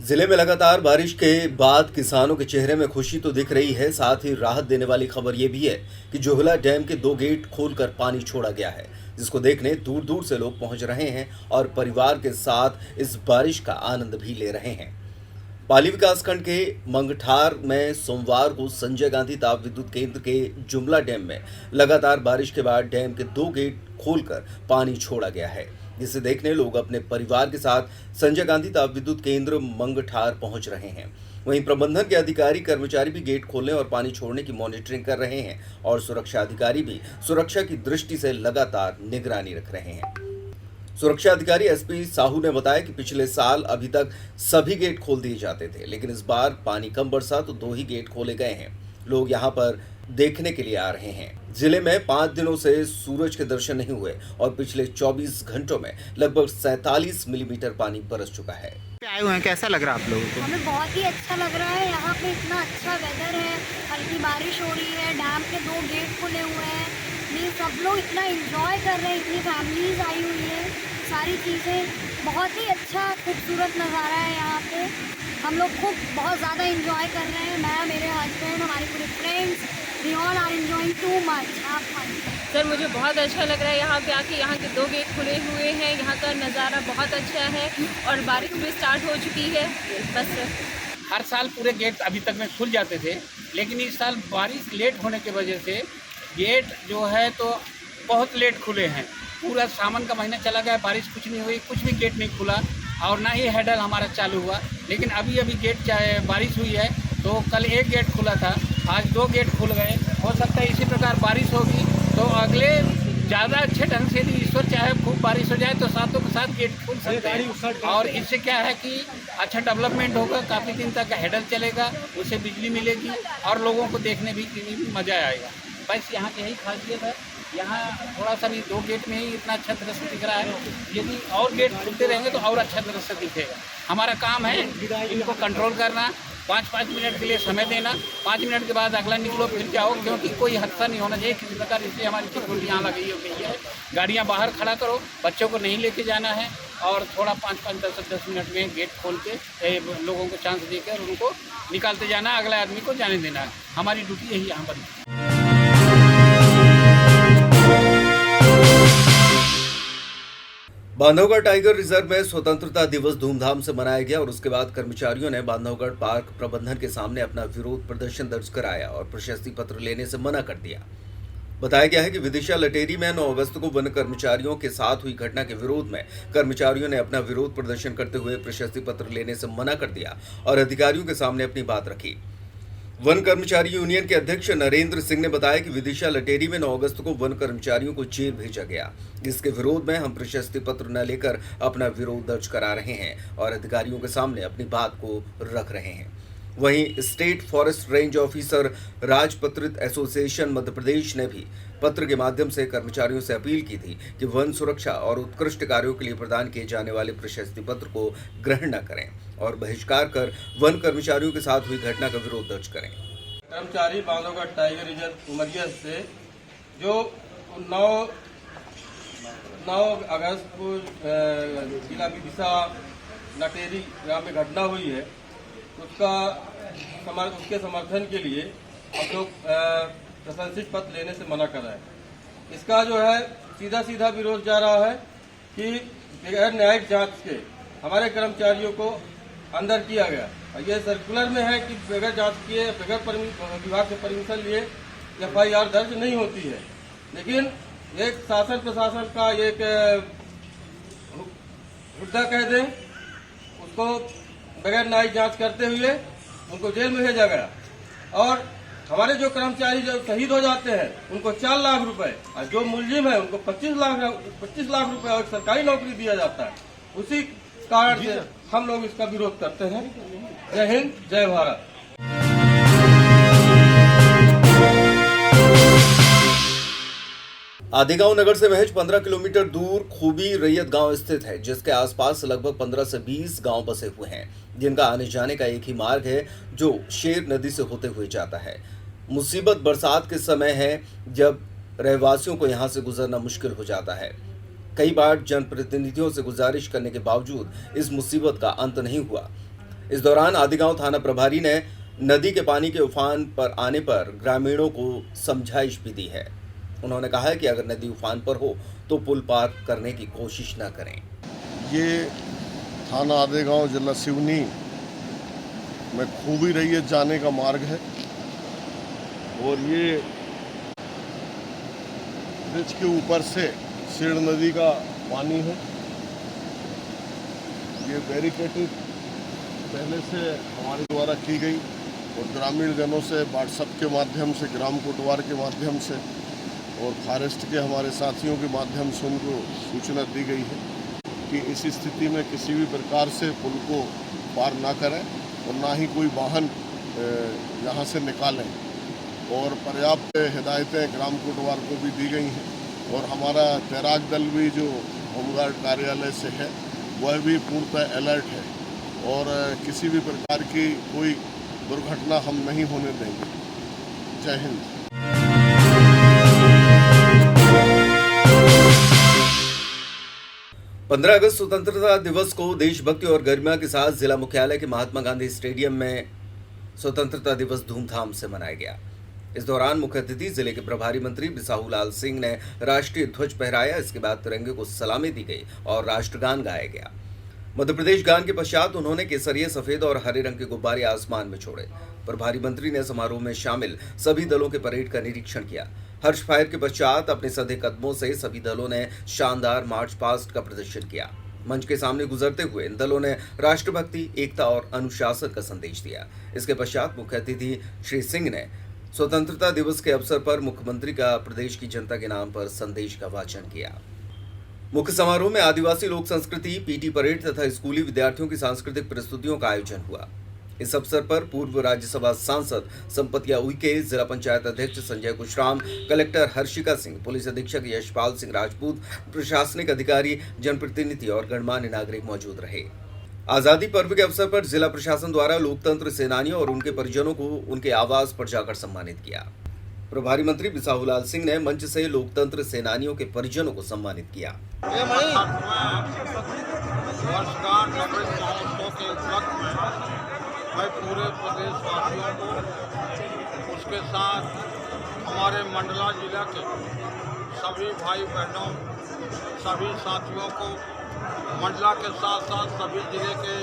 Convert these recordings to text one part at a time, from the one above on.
जिले में लगातार बारिश के बाद किसानों के चेहरे में खुशी तो दिख रही है। साथ ही राहत देने वाली खबर ये भी है कि जोहला डैम के 2 गेट खोलकर पानी छोड़ा गया है, जिसको देखने दूर दूर से लोग पहुंच रहे हैं और परिवार के साथ इस बारिश का आनंद भी ले रहे हैं। पाली विकासखंड के मंगठार में सोमवार को संजय गांधी ताप विद्युत केंद्र के जुमला डैम में लगातार बारिश के बाद डैम के 2 गेट खोलकर पानी छोड़ा गया है, जिसे देखने लोग अपने परिवार के साथ संजय गांधी ताप विद्युत केंद्र मंगठार पहुंच रहे हैं। वहीं प्रबंधन के अधिकारी कर्मचारी भी गेट खोलने और पानी छोड़ने की मॉनिटरिंग कर रहे हैं और सुरक्षा अधिकारी भी सुरक्षा की दृष्टि से लगातार निगरानी रख रहे हैं। सुरक्षा अधिकारी एसपी साहू ने बताया कि पिछले साल अभी तक सभी गेट खोल दिए जाते थे, लेकिन इस बार पानी कम बरसा तो 2 ही गेट खोले गए हैं। लोग यहां पर देखने के लिए आ रहे हैं। जिले में 5 दिनों से सूरज के दर्शन नहीं हुए और पिछले 24 घंटों में लगभग 47 मिलीमीटर पानी बरस चुका है। आए हुए हैं, कैसा लग रहा है आप लोगों को? हमें बहुत ही अच्छा लग रहा है। यहाँ पे इतना अच्छा वेदर है, हल्की बारिश हो रही है, डैम के 2 गेट खुले हुए हैं, ये सब लोग इतना एंजॉय कर रहे हैं, इतनी फैमिलीज आई हुई है, सारी चीज़ें बहुत ही अच्छा खूबसूरत नज़ारा है यहाँ पे। हम लोग खूब बहुत ज़्यादा एंजॉय कर रहे हैं, मैं, मेरे हस्बैंड, हमारे पूरे friends, we all are enjoying too much. Sir मुझे बहुत अच्छा लग रहा है यहाँ पे आके। यहाँ के 2 गेट खुले हुए हैं, यहाँ का नज़ारा बहुत अच्छा है और बारिश भी स्टार्ट हो चुकी है। बस हर साल पूरे गेट अभी तक में खुल जाते थे, लेकिन इस साल बारिश लेट होने की वजह से गेट जो है तो बहुत लेट खुले हैं। पूरा सावन का महीना चला गया, बारिश कुछ नहीं हुई, कुछ भी गेट नहीं खुला और ना ही हैंडल हमारा चालू हुआ। लेकिन अभी गेट चाहे बारिश हुई है तो कल 1 गेट खुला था, आज 2 गेट खुल गए। हो सकता है इसी प्रकार बारिश होगी तो अगले ज़्यादा अच्छे ढंग से भी ईश्वर चाहे खूब बारिश हो जाए तो साथों के साथ गेट खुल सकते हैं। और इससे क्या है कि अच्छा डेवलपमेंट होगा, काफ़ी दिन तक हैंडल चलेगा, उससे बिजली मिलेगी और लोगों को देखने भी मज़ा आएगा। बस यहाँ की यही खासियत है। यहाँ थोड़ा सा भी 2 गेट में ही इतना अच्छा दृश्य दिख रहा है, यदि और गेट खुलते रहेंगे तो और अच्छा दृश्य दिखेगा। हमारा काम है इनको कंट्रोल करना, 5-5 मिनट के लिए समय देना, 5 मिनट के बाद अगला निकलो फिर जाओ, क्योंकि कोई हादसा नहीं होना चाहिए किसी प्रकार। इसलिए हमारी सिक्योरिटी यहाँ लगी हुई है। गाड़ियाँ बाहर खड़ा करो, बच्चों को नहीं लेके जाना है और थोड़ा 5-5, 10 मिनट में गेट खोल के लोगों को चांस देकर उनको निकालते जाना, अगले आदमी को जाने देना है। हमारी ड्यूटी यही यहाँ पर। बांधवगढ़ टाइगर रिजर्व में स्वतंत्रता दिवस धूमधाम से मनाया गया और उसके बाद कर्मचारियों ने बांधवगढ़ पार्क प्रबंधन के सामने अपना विरोध प्रदर्शन दर्ज कराया और प्रशस्ति पत्र लेने से मना कर दिया। बताया गया है कि विदिशा लटेरी में 9 अगस्त को वन कर्मचारियोयों के साथ हुई घटना के विरोध में कर्मचारियों ने अपना विरोध प्रदर्शन करते हुए प्रशस्ति पत्र लेने से मना कर दिया और अधिकारियों के सामने अपनी बात रखी। वन कर्मचारी यूनियन के अध्यक्ष नरेंद्र सिंह ने बताया कि विदिशा लटेरी में 9 अगस्त को वन कर्मचारियों को जेल भेजा गया, जिसके विरोध में हम प्रशस्ति पत्र न लेकर अपना विरोध दर्ज करा रहे हैं और अधिकारियों के सामने अपनी बात को रख रहे हैं। वहीं स्टेट फॉरेस्ट रेंज ऑफिसर राजपत्रित एसोसिएशन मध्य प्रदेश ने भी पत्र के माध्यम से कर्मचारियों से अपील की थी कि वन सुरक्षा और उत्कृष्ट कार्यों के लिए प्रदान किए जाने वाले प्रशस्ति पत्र को ग्रहण न करें और बहिष्कार कर वन कर्मचारियों के साथ हुई घटना का विरोध दर्ज करें। कर्मचारी बांधवगढ़ टाइगर रिजर्व उमरिया से जो 9 अगस्त को जिला विदिशा लटेरी ग्राम में घटना हुई है, उसके समर्थन के लिए हम लोग प्रशंसित पत्र लेने से मना कर रहे हैं। इसका जो है सीधा विरोध जा रहा है कि बगैर न्यायिक जांच के हमारे कर्मचारियों को अंदर किया गया। ये सर्कुलर में है कि बगैर जांच किए, बगैर विभाग से परमिशन लिए FIR दर्ज नहीं होती है। लेकिन एक शासन प्रशासन का एक मुद्दा कह दें, उसको बगैर न्यायिक जांच करते हुए उनको जेल में भेजा गया और हमारे जो कर्मचारी जो शहीद हो जाते हैं उनको 4 लाख रुपए और जो मुलजिम है उनको 25 लाख रुपए और सरकारी नौकरी दिया जाता है। उसी कारण से हम लोग इसका विरोध करते हैं। जय हिंद, जय भारत। आदिगांव नगर से महज 15 किलोमीटर दूर खूबी रैयत गांव स्थित है, जिसके आसपास लगभग 15 से 20 गांव बसे हुए हैं, जिनका आने जाने का एक ही मार्ग है जो शेर नदी से होते हुए जाता है। मुसीबत बरसात के समय है जब रहवासियों को यहां से गुजरना मुश्किल हो जाता है। कई बार जनप्रतिनिधियों से गुजारिश करने के बावजूद इस मुसीबत का अंत नहीं हुआ। इस दौरान आदिगांव थाना प्रभारी ने नदी के पानी के उफान पर आने पर ग्रामीणों को समझाइश भी दी है। उन्होंने कहा है कि अगर नदी उफान पर हो तो पुल पार करने की कोशिश न करें। ये थाना आदेगांव जिला सिवनी में खूबी रही जाने का मार्ग है और ये ब्रिज के ऊपर से सीड़ नदी का पानी है। ये बैरिकेटेड पहले से हमारे द्वारा की गई और ग्रामीण जनों से व्हाट्सएप के माध्यम से, ग्राम कोटवार के माध्यम से और फॉरेस्ट के हमारे साथियों के माध्यम से उनको सूचना दी गई है कि इस स्थिति में किसी भी प्रकार से पुल को पार ना करें और ना ही कोई वाहन यहाँ से निकालें। और पर्याप्त हिदायतें ग्राम कोटवार को भी दी गई हैं और हमारा तैराक दल भी जो होमगार्ड कार्यालय से है वह भी पूर्णतः अलर्ट है और किसी भी प्रकार की कोई दुर्घटना हम नहीं होने देंगे। जय हिंद। पंद्रह अगस्त स्वतंत्रता दिवस को देशभक्ति और गरिमा के साथ जिला मुख्यालय के महात्मा गांधी स्टेडियम में स्वतंत्रता दिवस धूमधाम से मनाया गया। इस दौरान मुख्य अतिथि जिले के प्रभारी मंत्री बिसाहू लाल सिंह ने राष्ट्रीय ध्वज फहराया। इसके बाद तिरंगे को सलामी दी गई और राष्ट्रगान गाया गया। मध्य प्रदेश गान के पश्चात उन्होंने केसरिया, सफेद और हरे रंग के गुब्बारे आसमान में छोड़े। प्रभारी मंत्री ने समारोह में शामिल सभी दलों के परेड का निरीक्षण किया। हर्ष फायर के पश्चात अपने सधे कदमों से सभी दलों ने शानदार मार्च पास्ट का प्रदर्शन किया। मंच के सामने गुजरते हुए इन दलों ने राष्ट्रभक्ति, एकता और अनुशासन का संदेश दिया। इसके पश्चात मुख्य अतिथि श्री सिंह ने स्वतंत्रता दिवस के अवसर पर मुख्यमंत्री का प्रदेश की जनता के नाम पर संदेश का वाचन किया। मुख्य समारोह में आदिवासी लोक संस्कृति, पीटी परेड तथा स्कूली विद्यार्थियों की सांस्कृतिक प्रस्तुतियों का आयोजन हुआ। इस अवसर पर पूर्व राज्यसभा सांसद संपतिया उइके, जिला पंचायत अध्यक्ष संजय कुशराम, कलेक्टर हर्षिका सिंह, पुलिस अधीक्षक यशपाल सिंह राजपूत, प्रशासनिक अधिकारी, जनप्रतिनिधि और गणमान्य नागरिक मौजूद रहे। आजादी पर्व के अवसर पर जिला प्रशासन द्वारा लोकतंत्र सेनानियों और उनके परिजनों को उनके आवास पर जाकर सम्मानित किया। प्रभारी मंत्री बिसाहू लाल सिंह ने मंच से लोकतंत्र सेनानियों के परिजनों को सम्मानित किया। मैं पूरे प्रदेशवासियों को, उसके साथ हमारे मंडला जिला के सभी भाई बहनों, सभी साथियों को, मंडला के साथ साथ सभी जिले के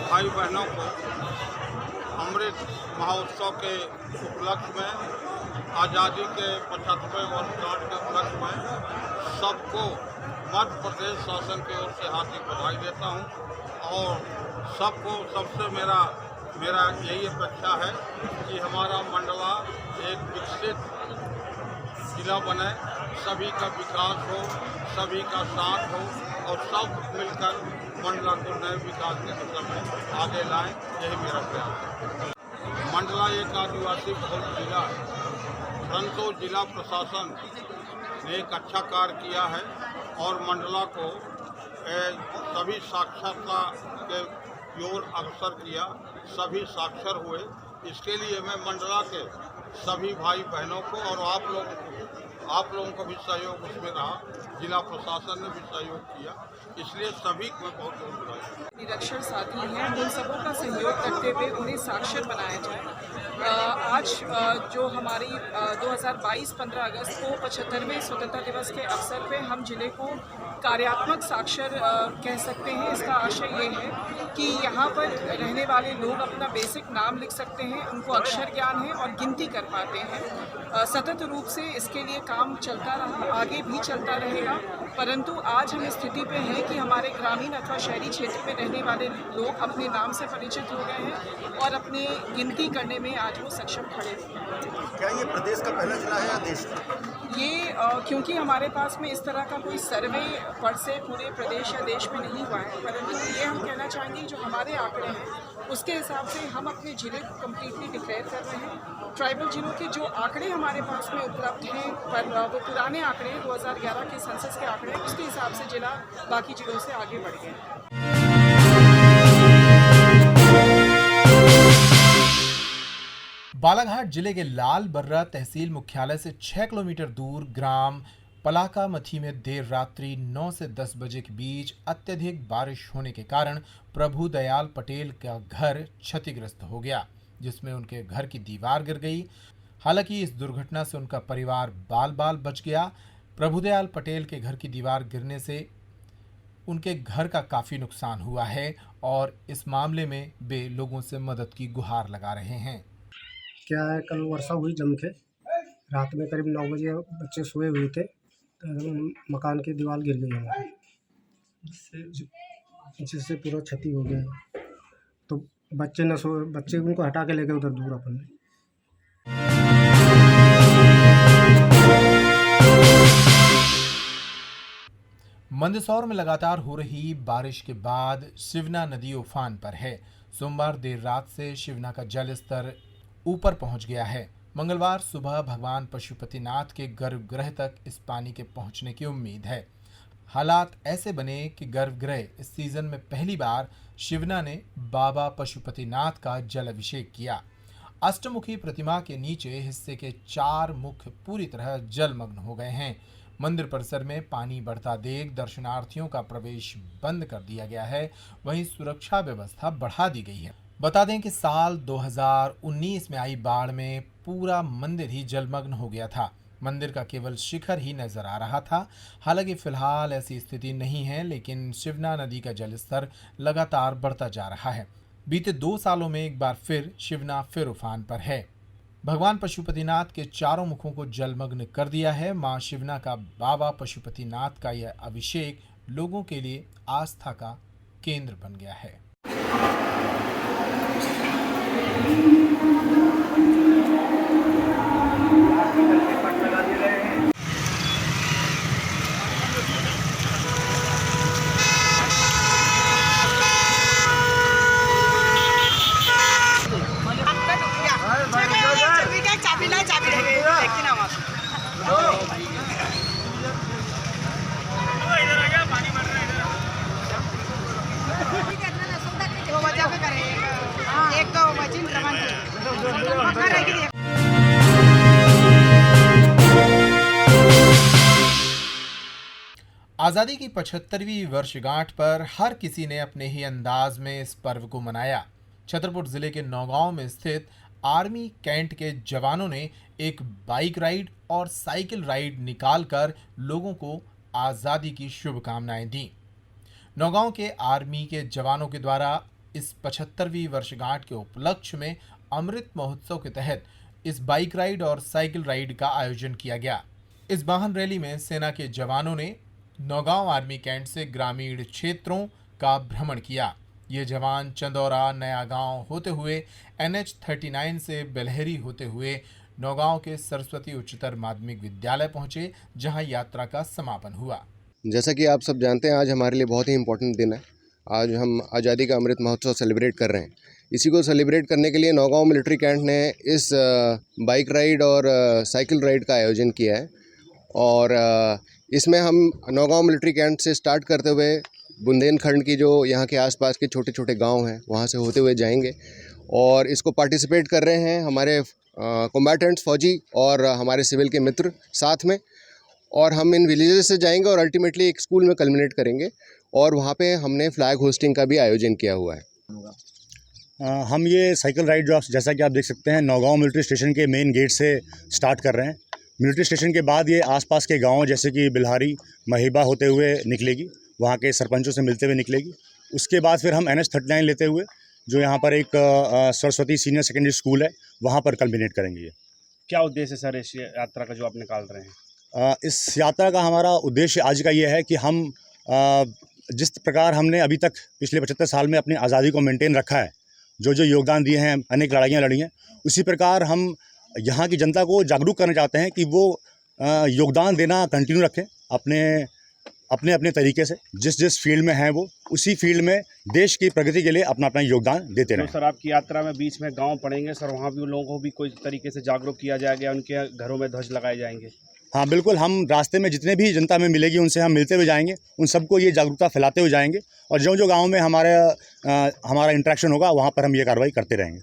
भाई बहनों को अमृत महोत्सव के उपलक्ष्य में, आज़ादी के 75वें वर्षगांठ के उपलक्ष्य में सबको मध्य प्रदेश शासन की ओर से हार्दिक बधाई देता हूं और सबको सबसे मेरा यही अपेक्षा है कि हमारा मंडला एक विकसित जिला बने, सभी का विकास हो, सभी का साथ हो और सब मिलकर मंडला को नए विकास के दिशा में आगे लाएं, यही मेरा प्रयास है। मंडला एक आदिवासी बहुल जिला है, परंतु जिला प्रशासन ने एक अच्छा कार्य किया है और मंडला को सभी साक्षरता के ओर अग्रसर किया, सभी साक्षर हुए। इसके लिए मैं मंडला के सभी भाई बहनों को और आप लोगों का भी सहयोग उसमें रहा, जिला प्रशासन ने भी सहयोग किया, इसलिए सभी को बहुत बहुत बधाई। निरक्षर साथी हैं, उन सबों का सहयोग करते हुए उन्हें साक्षर बनाया जाए। आज जो हमारी 2022 15 अगस्त को 75वें स्वतंत्रता दिवस के अवसर पे हम जिले को कार्यात्मक साक्षर कह सकते हैं। इसका आशय ये है कि यहाँ पर रहने वाले लोग अपना बेसिक नाम लिख सकते हैं, उनको अक्षर ज्ञान है और गिनती कर पाते हैं। सतत रूप से इसके लिए काम चलता रहा, आगे भी चलता रहेगा, परंतु आज हम स्थिति पे हैं कि हमारे ग्रामीण अथवा शहरी क्षेत्र में रहने वाले लोग अपने नाम से परिचित हो गए हैं और अपने गिनती करने में आज वो सक्षम खड़े हैं। क्या ये प्रदेश का पहला जिला है या देश का? ये क्योंकि हमारे पास में इस तरह का कोई सर्वे पर से पूरे प्रदेश या देश में नहीं हुआ है, परंतु ये हम कहना चाहेंगे जो हमारे आंकड़े हैं उसके हिसाब से हम अपने ज़िले को कम्प्लीटली डिक्लेयर कर रहे हैं। ट्राइबल जिलों के जो आंकड़े हमारे पास में उपलब्ध हैं, पर वो पुराने आंकड़े 2011 के सेंसस के आंकड़े, उसके हिसाब से जिला बाकी जिलों से आगे बढ़ गया। बालाघाट जिले के लाल बर्रा तहसील मुख्यालय से 6 किलोमीटर दूर ग्राम पलाकामथी में देर रात्रि 9 से 10 बजे के बीच अत्यधिक बारिश होने के कारण प्रभु दयाल पटेल का घर क्षतिग्रस्त हो गया, जिसमें उनके घर की दीवार गिर गई। हालांकि इस दुर्घटना से उनका परिवार बाल बाल बच गया। प्रभुदयाल पटेल के घर की दीवार गिरने से उनके घर का काफ़ी नुकसान हुआ है और इस मामले में वे लोगों से मदद की गुहार लगा रहे हैं। क्या है, कल वर्षा हुई जम के, रात में करीब 9 बजे बच्चे सोए हुए थे, तो मकान की दीवार गिर गई हमारी, जिससे पूरा क्षति हो गया। तो बच्चे उनको हटा के ले गए उधर दूर अपन। मंदसौर में लगातार हो रही बारिश के बाद शिवना नदी उफान पर है। सोमवार देर रात से शिवना का जल स्तर ऊपर पहुंच गया है। मंगलवार सुबह भगवान पशुपतिनाथ के गर्भगृह तक इस पानी के पहुंचने की उम्मीद है। हालात ऐसे बने कि गर्भगृह इस सीजन में पहली बार शिवना ने बाबा पशुपतिनाथ का जल अभिषेक किया। अष्टमुखी प्रतिमा के नीचे हिस्से के 4 मुख पूरी तरह जलमग्न हो गए हैं। मंदिर परिसर में पानी बढ़ता देख दर्शनार्थियों का प्रवेश बंद कर दिया गया है। वहीं सुरक्षा व्यवस्था बढ़ा दी गई है। बता दें कि साल 2019 में आई बाढ़ में पूरा मंदिर ही जलमग्न हो गया था। मंदिर का केवल शिखर ही नजर आ रहा था। हालांकि फिलहाल ऐसी स्थिति नहीं है, लेकिन शिवना नदी का जलस्तर लगातार बढ़ता जा रहा है। बीते 2 सालों में एक बार फिर शिवना फिर उफान पर है। भगवान पशुपतिनाथ के 4 मुखों को जलमग्न कर दिया है। मां शिवना का बाबा पशुपतिनाथ का यह अभिषेक लोगों के लिए आस्था का केंद्र बन गया है। आज़ादी की 75वीं वर्षगांठ पर हर किसी ने अपने ही अंदाज में इस पर्व को मनाया। छतरपुर जिले के नौगांव में स्थित आर्मी कैंट के जवानों ने एक बाइक राइड और साइकिल राइड निकालकर लोगों को आज़ादी की शुभकामनाएं दी। नौगांव के आर्मी के जवानों के द्वारा इस 75वीं वर्षगांठ के उपलक्ष्य में अमृत महोत्सव के तहत इस बाइक राइड और साइकिल राइड का आयोजन किया गया। इस वाहन रैली में सेना के जवानों ने नौगांव आर्मी कैंट से ग्रामीण क्षेत्रों का भ्रमण किया। ये जवान चंदौरा, नया गांव होते हुए NH 39 से बेलहरी होते हुए नौगांव के सरस्वती उच्चतर माध्यमिक विद्यालय पहुंचे, जहां यात्रा का समापन हुआ। जैसा कि आप सब जानते हैं, आज हमारे लिए बहुत ही इम्पोर्टेंट दिन है। आज हम आज़ादी का अमृत महोत्सव सेलिब्रेट कर रहे हैं। इसी को सेलिब्रेट करने के लिए नौगांव मिलिट्री कैंट ने इस बाइक राइड और साइकिल राइड का आयोजन किया है। और इसमें हम नौगांव मिलिट्री कैंट से स्टार्ट करते हुए बुंदेलखंड की जो यहाँ के आसपास के छोटे छोटे गांव हैं, वहाँ से होते हुए जाएंगे। और इसको पार्टिसिपेट कर रहे हैं हमारे कॉम्बैटेंट्स, फौजी और हमारे सिविल के मित्र साथ में। और हम इन विलेजेस से जाएंगे और अल्टीमेटली एक स्कूल में कल्मिनेट करेंगे। और वहाँ पे हमने फ्लैग होस्टिंग का भी आयोजन किया हुआ है। हम ये साइकिल राइड जो जैसा कि आप देख सकते हैं, नौगांव मिलिट्री स्टेशन के मेन गेट से स्टार्ट कर रहे हैं। मिलिट्री स्टेशन के बाद ये आसपास के गांव जैसे कि बिल्हारी, महिबा होते हुए निकलेगी, वहाँ के सरपंचों से मिलते हुए निकलेगी। उसके बाद फिर हम NH 39 लेते हुए जो यहाँ पर एक सरस्वती सीनियर सेकेंडरी स्कूल है, वहाँ पर कल्मिनेट करेंगे। ये क्या उद्देश्य है सर इस यात्रा का जो आप निकाल रहे हैं? इस यात्रा का हमारा उद्देश्य आज का ये है कि हम जिस प्रकार हमने अभी तक पिछले 75 साल में अपनी आज़ादी को मेंटेन रखा है, जो जो योगदान दिए हैं, अनेक लड़ाइयाँ लड़ी हैं, उसी प्रकार हम यहाँ की जनता को जागरूक करना चाहते हैं कि वो योगदान देना कंटिन्यू रखें अपने अपने तरीके से। जिस फील्ड में हैं वो उसी फील्ड में देश की प्रगति के लिए अपना अपना योगदान देते रहें। तो सर आपकी यात्रा में बीच में गांव पड़ेंगे सर, वहाँ भी उन लोगों को भी कोई तरीके से जागरूक किया जाएगा, उनके घरों में ध्वज लगाए जाएंगे? हाँ बिल्कुल, हम रास्ते में जितने भी जनता में मिलेगी उनसे हम मिलते हुए जाएंगे, उन सबको ये जागरूकता फैलाते हुए जाएंगे। और जो गाँव में हमारा इंटरेक्शन होगा वहाँ पर हम ये कार्रवाई करते रहेंगे।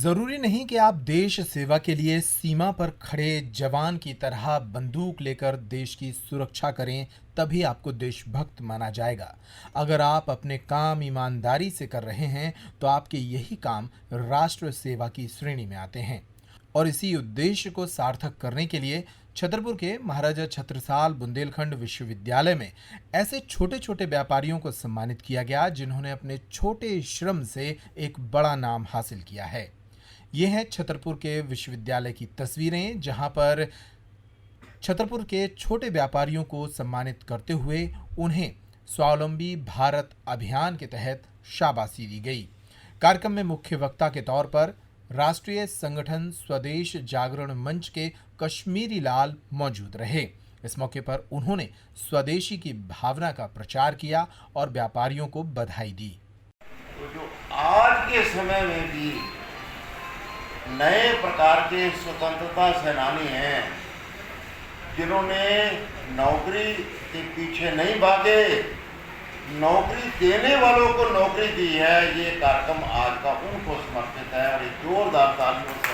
जरूरी नहीं कि आप देश सेवा के लिए सीमा पर खड़े जवान की तरह बंदूक लेकर देश की सुरक्षा करें, तभी आपको देशभक्त माना जाएगा। अगर आप अपने काम ईमानदारी से कर रहे हैं तो आपके यही काम राष्ट्र सेवा की श्रेणी में आते हैं। और इसी उद्देश्य को सार्थक करने के लिए छतरपुर के महाराजा छत्रसाल बुंदेलखंड विश्वविद्यालय में ऐसे छोटे छोटे व्यापारियों को सम्मानित किया गया जिन्होंने अपने छोटे श्रम से एक बड़ा नाम हासिल किया है। ये है छतरपुर के विश्वविद्यालय की तस्वीरें, जहां पर छतरपुर के छोटे व्यापारियों को सम्मानित करते हुए उन्हें स्वावलंबी भारत अभियान के तहत शाबाशी दी गई। कार्यक्रम में मुख्य वक्ता के तौर पर राष्ट्रीय संगठन स्वदेश जागरण मंच के कश्मीरी लाल मौजूद रहे। इस मौके पर उन्होंने स्वदेशी की भावना का प्रचार किया और व्यापारियों को बधाई दी। तो जो आज के समय में भी नए प्रकार के स्वतंत्रता सेनानी हैं, जिन्होंने नौकरी के पीछे नहीं भागे, नौकरी देने वालों को नौकरी दी है, ये कार्यक्रम आज का उनको समर्पित है और एक जोरदार तालियों से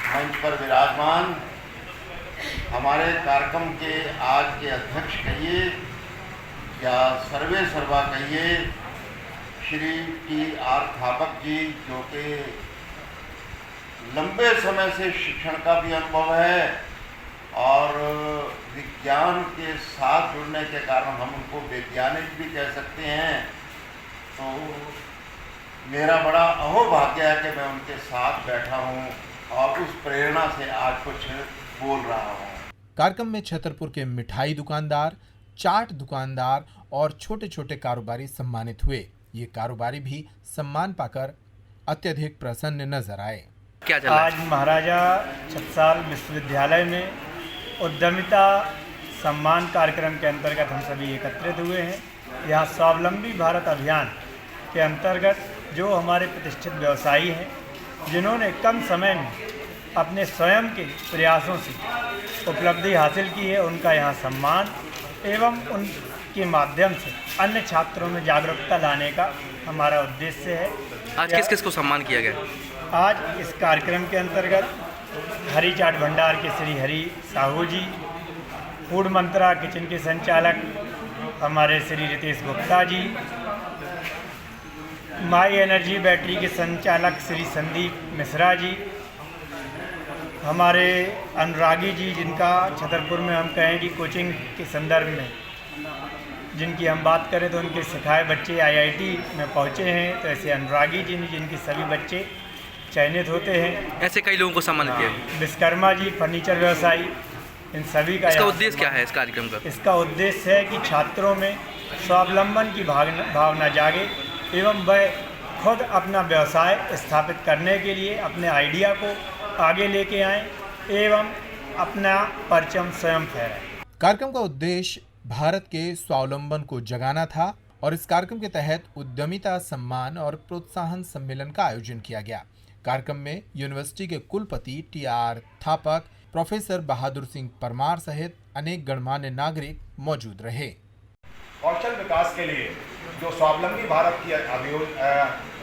मंच पर विराजमान हमारे कार्यक्रम के आज के अध्यक्ष कहिए या सर्वे सर्वा कहिए, श्री T.R. थापक जी, जो कि लंबे समय से शिक्षण का भी अनुभव है और विज्ञान के साथ जुड़ने के कारण हम उनको वैज्ञानिक भी कह सकते हैं। तो मेरा बड़ा अहोभाग्य है कि मैं उनके साथ बैठा हूं और उस प्रेरणा से आज कुछ बोल रहा हूं। कार्यक्रम में छतरपुर के मिठाई दुकानदार, चाट दुकानदार और छोटे छोटे कारोबारी सम्मानित हुए। ये कारोबारी भी सम्मान पाकर अत्यधिक प्रसन्न नजर आए। आज महाराजा छत्रसाल विश्वविद्यालय में उद्यमिता सम्मान कार्यक्रम के अंतर्गत हम सभी एकत्रित हुए हैं। यहाँ स्वावलंबी भारत अभियान के अंतर्गत जो हमारे प्रतिष्ठित व्यवसायी हैं, जिन्होंने कम समय में अपने स्वयं के प्रयासों से उपलब्धि हासिल की है, उनका यहाँ सम्मान एवं उनके माध्यम से अन्य छात्रों में जागरूकता लाने का हमारा उद्देश्य है। आज किस किस को सम्मान किया गया? आज इस कार्यक्रम के अंतर्गत हरी चाट भंडार के श्री हरी साहू जी, फूड मंत्रा किचन के संचालक हमारे Shri Ritesh Gupta ji, my energy battery के संचालक श्री संदीप मिश्रा जी, हमारे अनुरागी जी, जिनका छतरपुर में हम कहें कि कोचिंग के संदर्भ में जिनकी हम बात करें तो उनके सिखाए बच्चे IIT में पहुँचे हैं, तो ऐसे अनुरागी जी जिनके सभी बच्चे चयनित होते हैं। ऐसे कई लोगों को सम्मानित किया। विश्वकर्मा जी फर्नीचर व्यवसायी, इन सभी का इसका उद्देश्य क्या है इस कार्यक्रम का? इसका उद्देश्य है कि छात्रों में स्वावलंबन की भावना जागे एवं वह खुद अपना व्यवसाय स्थापित करने के लिए अपने आइडिया को आगे लेके आएं एवं अपना परचम स्वयं फहराएं। कार्यक्रम का उद्देश्य भारत के स्वावलंबन को जगाना था और इस कार्यक्रम के तहत उद्यमिता सम्मान और प्रोत्साहन सम्मेलन का आयोजन किया गया। कार्यक्रम में यूनिवर्सिटी के कुलपति T.R. थापक, प्रोफेसर बहादुर सिंह परमार सहित अनेक गणमान्य नागरिक मौजूद रहे। कौशल विकास के लिए जो स्वावलंबी भारत की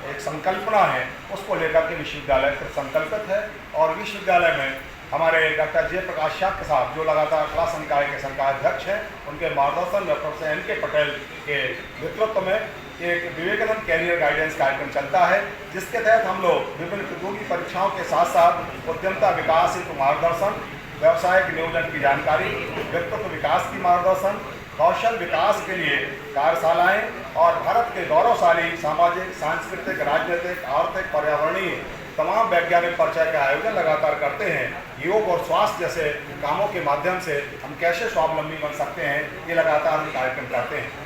एक संकल्पना है, उसको लेकर के विश्वविद्यालय संकल्पित है और विश्वविद्यालय में हमारे डॉक्टर जयप्रकाश शाक्य साहब, जो लगातार कला संकाय के संकायाध्यक्ष हैं, उनके मार्गदर्शन में प्रोफेसर N.K. पटेल के नेतृत्व में एक विवेकानंद कैरियर गाइडेंस कार्यक्रम चलता है, जिसके तहत हम लोग विभिन्न प्रतियोगी परीक्षाओं के साथ साथ उद्यमता विकास हेतु मार्गदर्शन, व्यवसायिक नियोजन की जानकारी, व्यक्तित्व विकास की मार्गदर्शन, कौशल विकास के लिए कार्यशालाएं और भारत के गौरवशाली सामाजिक, सांस्कृतिक, राजनीतिक, आर्थिक, पर्यावरणीय तमाम वैज्ञानिक परिचय का आयोजन लगातार करते हैं। योग और स्वास्थ्य जैसे कामों के माध्यम से हम कैसे स्वावलंबी बन सकते हैं, ये लगातार कार्यक्रम करते हैं।